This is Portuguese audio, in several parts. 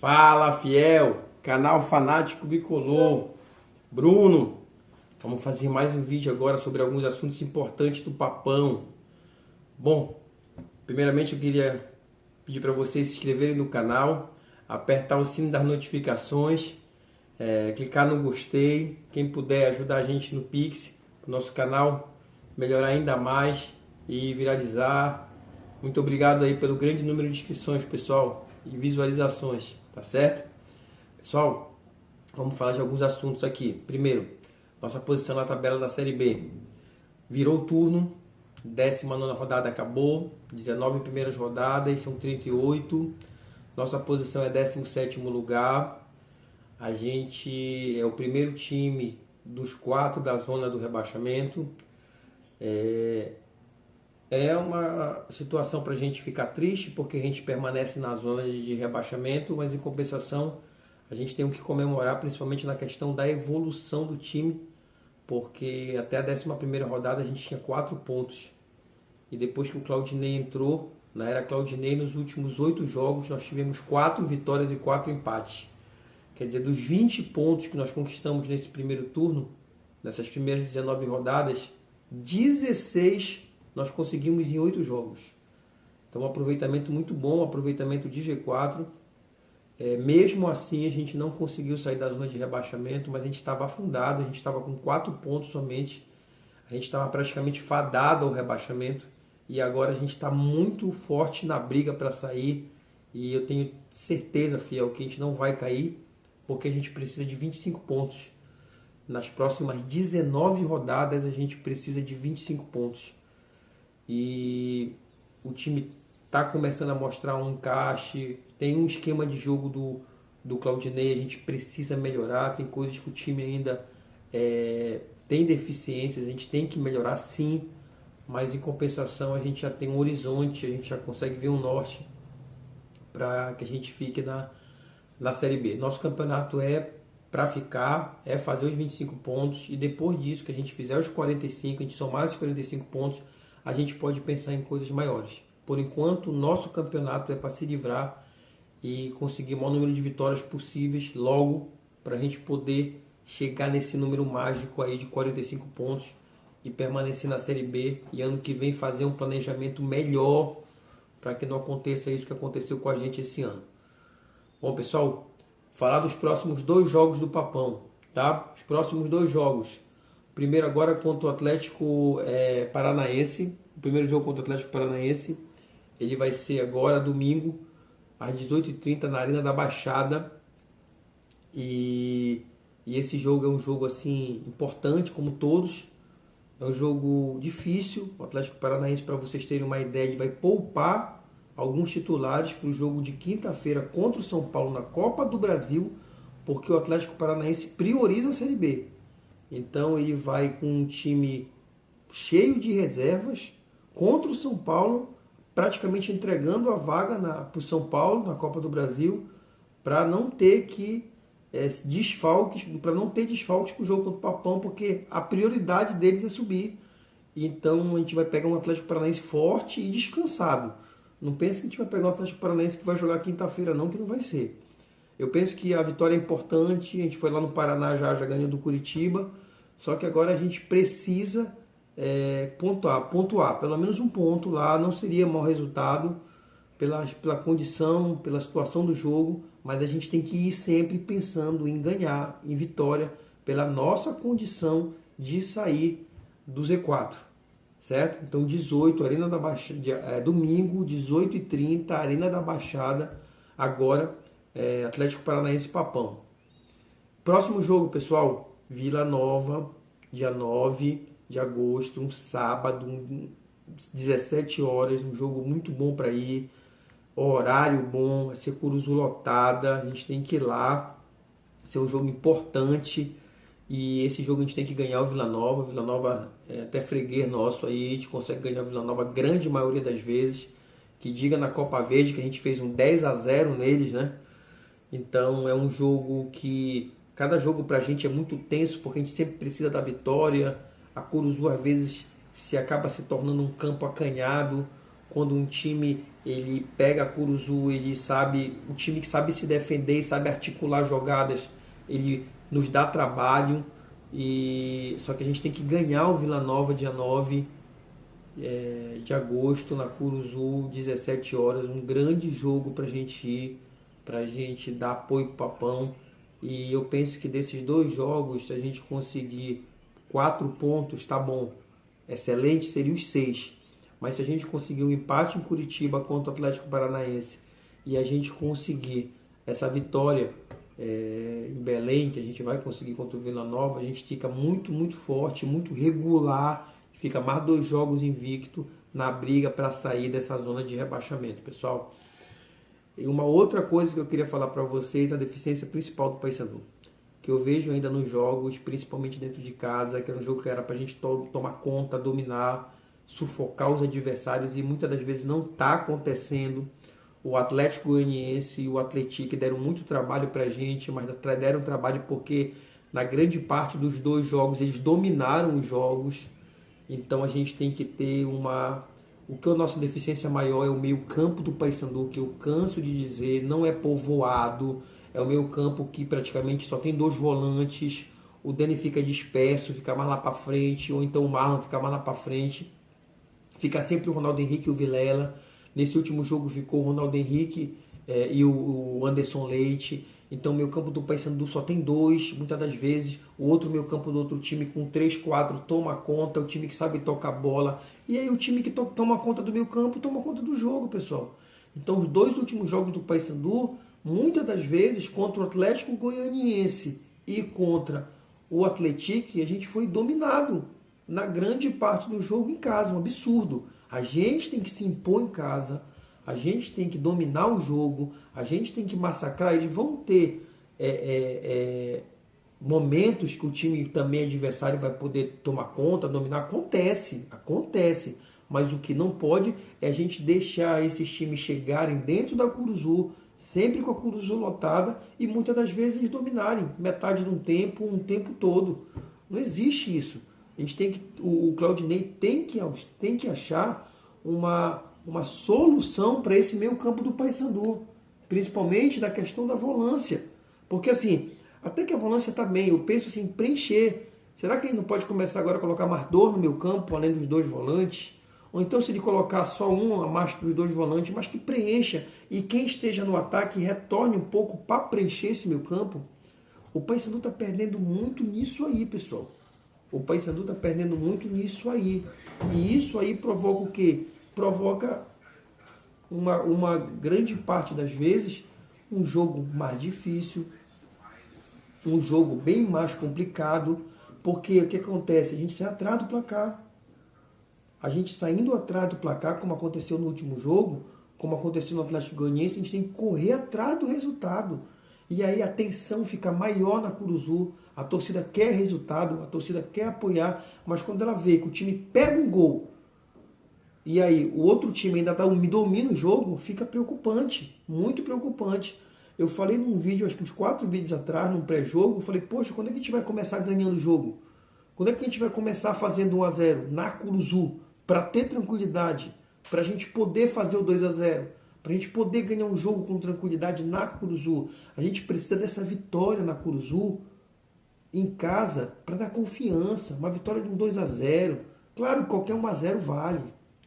Fala, fiel, canal Fanático Bicolor. Bruno, vamos fazer mais um vídeo agora sobre alguns assuntos importantes do Papão. Bom, primeiramente eu queria pedir para vocês se inscreverem no canal, apertar o sino das notificações, clicar no gostei, quem puder ajudar a gente no Pix, o nosso canal melhorar ainda mais e viralizar. Muito obrigado aí pelo grande número de inscrições, pessoal, e visualizações, tá certo? Pessoal, vamos falar de alguns assuntos aqui. Primeiro, nossa posição na tabela da Série B. Virou o turno, 19ª rodada acabou, 19 primeiras rodadas, são 38. Nossa posição é 17º lugar. A gente é o primeiro time dos 4 da zona do rebaixamento. É uma situação para a gente ficar triste, porque a gente permanece na zona de rebaixamento, mas em compensação a gente tem o que comemorar, principalmente na questão da evolução do time, porque até a 11ª rodada a gente tinha 4 pontos. E depois que o Claudinei entrou, na era Claudinei, nos últimos 8 jogos nós tivemos 4 vitórias e 4 empates. Quer dizer, dos 20 pontos que nós conquistamos nesse primeiro turno, nessas primeiras 19 rodadas, 16 nós conseguimos em 8 jogos. Então um aproveitamento muito bom, um aproveitamento de G4. Mesmo assim a gente não conseguiu sair da zona de rebaixamento, mas a gente estava afundado, a gente estava com 4 pontos somente. A gente estava praticamente fadado ao rebaixamento. E agora a gente está muito forte na briga para sair. E eu tenho certeza, fiel, que a gente não vai cair, porque a gente precisa de 25 pontos. Nas próximas 19 rodadas a gente precisa de 25 pontos. E o time está começando a mostrar um encaixe, tem um esquema de jogo do Claudinei, a gente precisa melhorar, tem coisas que o time ainda tem deficiências, a gente tem que melhorar sim, mas em compensação a gente já tem um horizonte, a gente já consegue ver um norte para que a gente fique na Série B. Nosso campeonato é para ficar, é fazer os 25 pontos, e depois disso, que a gente fizer os 45, a gente somar os 45 pontos, a gente pode pensar em coisas maiores. Por enquanto, o nosso campeonato é para se livrar e conseguir o maior número de vitórias possíveis logo, para a gente poder chegar nesse número mágico aí de 45 pontos e permanecer na Série B, e ano que vem fazer um planejamento melhor para que não aconteça isso que aconteceu com a gente esse ano. Bom, pessoal, falar dos próximos 2 jogos do Papão, tá? Os próximos 2 jogos. O primeiro agora contra o Atlético Paranaense. O primeiro jogo contra o Atlético Paranaense. Ele vai ser agora, domingo, às 18h30, na Arena da Baixada. E esse jogo é um jogo assim importante, como todos. É um jogo difícil. O Atlético Paranaense, para vocês terem uma ideia, ele vai poupar alguns titulares para o jogo de quinta-feira contra o São Paulo na Copa do Brasil, porque o Atlético Paranaense prioriza a Série B. Então ele vai com um time cheio de reservas contra o São Paulo, praticamente entregando a vaga para o São Paulo na Copa do Brasil, para não ter desfalques para o jogo contra o Papão, porque a prioridade deles é subir. Então a gente vai pegar um Atlético Paranaense forte e descansado. Não pense que a gente vai pegar um Atlético Paranaense que vai jogar quinta-feira, não, que não vai ser. Eu penso que a vitória é importante. A gente foi lá no Paraná já ganhou do Curitiba, só que agora a gente precisa pontuar. Pelo menos um ponto lá não seria mau resultado pela condição, pela situação do jogo, mas a gente tem que ir sempre pensando em ganhar, em vitória, pela nossa condição de sair do Z4, certo? Então 18, Arena da Baixada, domingo, 18h30, Arena da Baixada, agora Atlético Paranaense e Papão. Próximo jogo, pessoal, Vila Nova, dia 9 de agosto, um sábado, 17 horas, um jogo muito bom para ir, horário bom, vai ser Curuzu lotada, a gente tem que ir lá, vai ser um jogo importante, e esse jogo a gente tem que ganhar o Vila Nova é até freguês nosso aí, a gente consegue ganhar o Vila Nova a grande maioria das vezes, que diga na Copa Verde que a gente fez um 10-0 neles, né? Então é um jogo que, cada jogo pra gente é muito tenso, porque a gente sempre precisa da vitória. A Curuzu às vezes acaba se tornando um campo acanhado, quando um time ele pega a Curuzu, ele sabe, um time que sabe se defender, sabe articular jogadas, ele nos dá trabalho, e só que a gente tem que ganhar o Vila Nova dia 9 de agosto na Curuzu, 17 horas, um grande jogo para a gente ir, para a gente dar apoio para o Papão. E eu penso que desses 2 jogos, se a gente conseguir 4 pontos, tá bom. Excelente seria os 6. Mas se a gente conseguir um empate em Curitiba contra o Atlético Paranaense e a gente conseguir essa vitória em Belém, que a gente vai conseguir contra o Vila Nova, a gente fica muito, muito forte, muito regular, fica mais 2 jogos invicto na briga para sair dessa zona de rebaixamento, pessoal. E uma outra coisa que eu queria falar para vocês, a deficiência principal do Paysandu, que eu vejo ainda nos jogos, principalmente dentro de casa, que era um jogo que era para a gente tomar conta, dominar, sufocar os adversários, e muitas das vezes não está acontecendo. O Atlético Goianiense e o Atlético deram muito trabalho para a gente, mas deram trabalho porque na grande parte dos 2 jogos eles dominaram os jogos. Então a gente tem que ter o que a nossa deficiência maior é o meio campo do Paysandu, que eu canso de dizer, não é povoado, é o meio campo que praticamente só tem 2 volantes, o Dani fica disperso, fica mais lá para frente, ou então o Marlon fica mais lá para frente, fica sempre o Ronaldo Henrique e o Vilela. Nesse último jogo ficou o Ronaldo Henrique e o Anderson Leite. Então o meio campo do Paysandu só tem 2, muitas das vezes. O outro meio campo do outro time com 3, 4 toma conta, o time que sabe tocar bola. E aí o time que toma conta do meio campo toma conta do jogo, pessoal. Então os 2 últimos jogos do Paysandu, muitas das vezes contra o Atlético Goianiense e contra o Atlético, a gente foi dominado na grande parte do jogo em casa, um absurdo. A gente tem que se impor em casa, a gente tem que dominar o jogo, a gente tem que massacrar. Eles vão ter momentos que o time também adversário vai poder tomar conta, dominar. Acontece. Mas o que não pode é a gente deixar esses times chegarem dentro da Curuzu, sempre com a Curuzu lotada, e muitas das vezes eles dominarem metade de um tempo todo. Não existe isso. A gente tem que, o Claudinei tem que achar uma solução para esse meio campo do Paysandu, principalmente da questão da volância. Porque assim, até que a volância está bem, eu penso assim, preencher. Será que ele não pode começar agora a colocar mais 2 no meio campo, além dos 2 volantes? Ou então se ele colocar só um a mais dos 2 volantes, mas que preencha, e quem esteja no ataque retorne um pouco para preencher esse meio campo? O Paysandu está perdendo muito nisso aí, pessoal. O Paysandu está perdendo muito nisso aí. E isso aí provoca o quê? Provoca uma grande parte das vezes um jogo mais difícil, um jogo bem mais complicado, porque o que acontece? A gente sai atrás do placar. A gente saindo atrás do placar, como aconteceu no último jogo, como aconteceu no Atlético Goianiense, a gente tem que correr atrás do resultado. E aí a tensão fica maior na Curuzu, a torcida quer resultado, a torcida quer apoiar, mas quando ela vê que o time pega um gol, e aí o outro time ainda domina o jogo, fica preocupante, muito preocupante. Eu falei num vídeo, acho que uns 4 vídeos atrás, num pré-jogo, eu falei, poxa, quando é que a gente vai começar ganhando o jogo? Quando é que a gente vai começar fazendo 1-0 na Curuzu, para ter tranquilidade, para a gente poder fazer o 2-0, para a gente poder ganhar um jogo com tranquilidade na Curuzu? A gente precisa dessa vitória na Curuzu, em casa, para dar confiança. Uma vitória de um 2-0. Claro, qualquer 1-0 vale.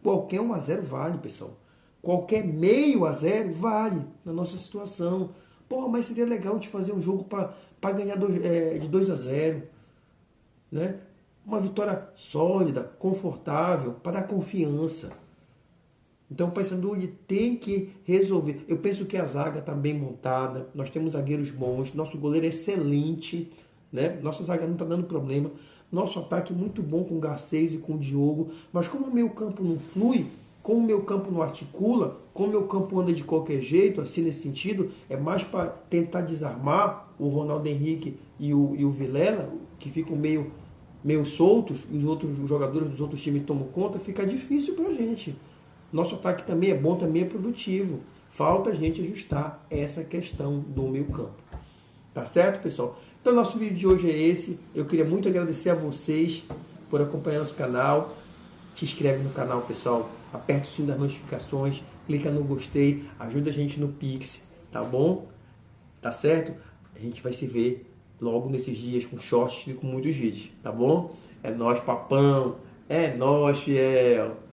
Qualquer 1-0 vale, pessoal. Qualquer meio a 0 vale na nossa situação. Pô, mas seria legal de fazer um jogo para ganhar de 2-0. Né? Uma vitória sólida, confortável, para dar confiança. Então o Paysandu tem que resolver. Eu penso que a zaga está bem montada. Nós temos zagueiros bons. Nosso goleiro é excelente. Né? Nossa zaga não está dando problema. Nosso ataque é muito bom com o Garcês e com o Diogo. Mas como o meio campo não flui, como o meio campo não articula, como o meio campo anda de qualquer jeito, assim nesse sentido, é mais para tentar desarmar o Ronaldo Henrique e o Vilela, que ficam meio soltos, e os jogadores dos outros times tomam conta, fica difícil para a gente. Nosso ataque também é bom, também é produtivo. Falta a gente ajustar essa questão do meio campo. Tá certo, pessoal? Então, nosso vídeo de hoje é esse. Eu queria muito agradecer a vocês por acompanhar nosso canal. Se inscreve no canal, pessoal. Aperta o sininho das notificações. clica no gostei, ajuda a gente no Pix, tá bom? Tá certo? A gente vai se ver logo nesses dias com shorts e com muitos vídeos, tá bom? É nóis, papão. É nóis, fiel.